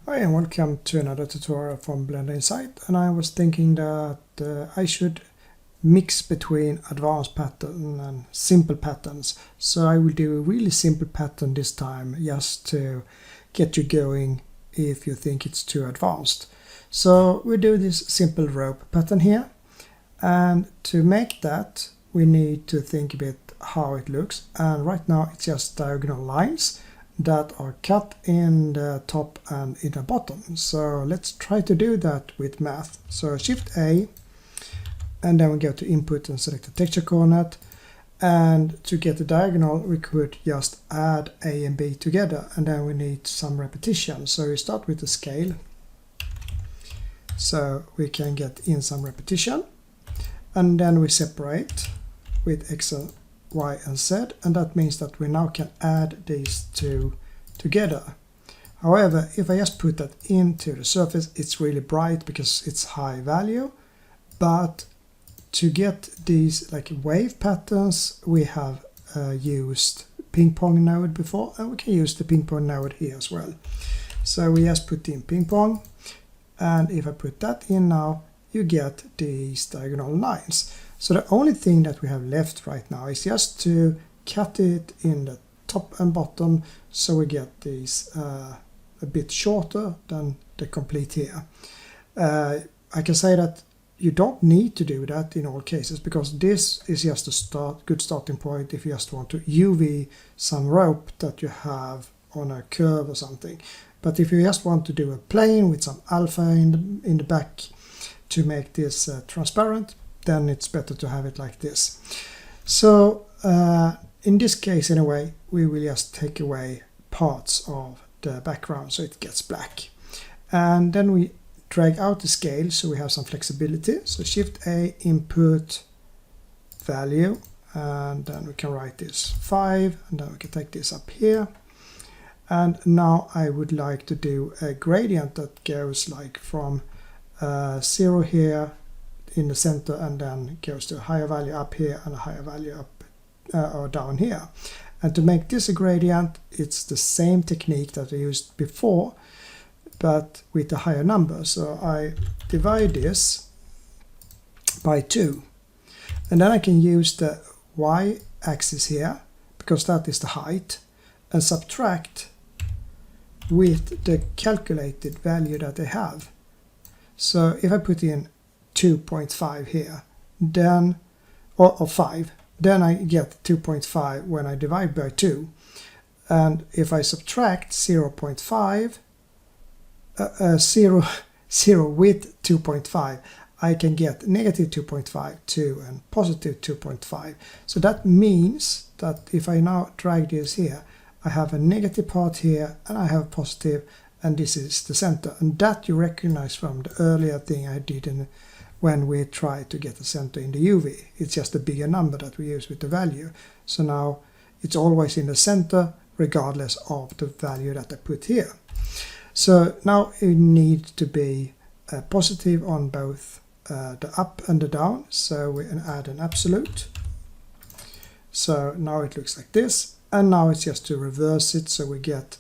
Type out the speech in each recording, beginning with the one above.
Hi and welcome to another tutorial from Blender Insight, and I was thinking that I should mix between advanced pattern and simple patterns. So I will do a really simple pattern this time just to get you going if you think it's too advanced. So we do this simple rope pattern here, and to make that we need to think a bit how it looks, and right now it's just diagonal lines that are cut in the top and in the bottom. So let's try to do that with math. So Shift A, and then we go to input and select the texture coordinate, and to get the diagonal we could just add A and B together, and then we need some repetition. So we start with the scale, so we can get in some repetition, and then we separate with X and Y and Z, and that means that we now can add these two together. However, if I just put that into the surface, it's really bright because it's high value, but to get these like wave patterns we have used ping pong node before, and we can use the ping pong node here as well. So we just put in ping pong, and if I put that in now, you get these diagonal lines. So the only thing that we have left right now is just to cut it in the top and bottom, so we get these a bit shorter than the complete here. I can say that you don't need to do that in all cases, because this is just a good starting point if you just want to UV some rope that you have on a curve or something. But if you just want to do a plane with some alpha in the back to make this transparent, then it's better to have it like this. So in this case anyway, we will just take away parts of the background so it gets black. And then we drag out the scale so we have some flexibility. So Shift A, input, value, and then we can write this 5, and then we can take this up here. And now I would like to do a gradient that goes like from 0 here in the center, and then goes to a higher value up here and a higher value up or down here. And to make this a gradient, it's the same technique that I used before, but with a higher number. So I divide this by 2, and then I can use the y-axis here, because that is the height, and subtract with the calculated value that I have. So if I put in 2.5 here, then or 5, then I get 2.5 when I divide by 2. And if I subtract 0.5 0 with 2.5, I can get negative 2.5, 2, and positive 2.5. So that means that if I now drag this here, I have a negative part here and I have positive, and this is the center. And that you recognize from the earlier thing I did when we tried to get the center in the UV. It's just a bigger number that we use with the value. So now it's always in the center regardless of the value that I put here. So now it needs to be positive on both the up and the down. So we can add an absolute. So now it looks like this. And now it's just to reverse it, so we get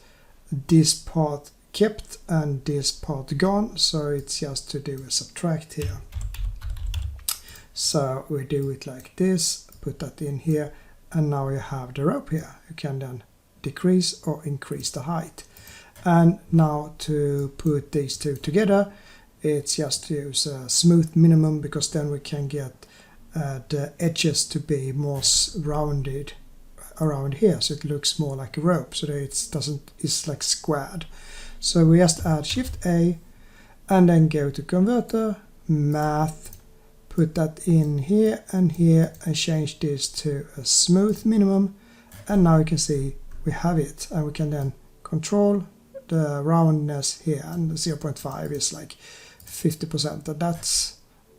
this part kept and this part gone. So it's just to do a subtract here. So we do it like this, put that in here, and now you have the rope here. You can then decrease or increase the height. And now to put these two together, it's just to use a smooth minimum, because then we can get the edges to be more rounded around here, so it looks more like a rope, so that it's like squared. So we just add Shift A, and then go to converter, math, put that in here, and change this to a smooth minimum, and now you can see we have it, and we can then control the roundness here, and the 0.5 is like 50%, and that's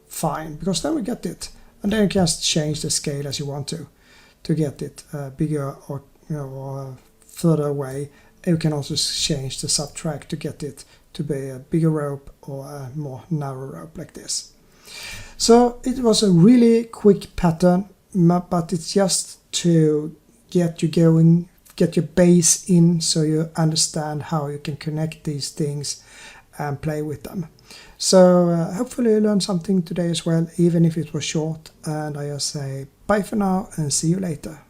fine, because then we get it. And then you can just change the scale as you want to get it bigger or or further away. And you can also change the subtract to get it to be a bigger rope or a more narrow rope like this. So it was a really quick pattern, but it's just to get you going, get your base in so you understand how you can connect these things and play with them. So hopefully you learned something today as well, even if it was short, and I just say bye for now and see you later.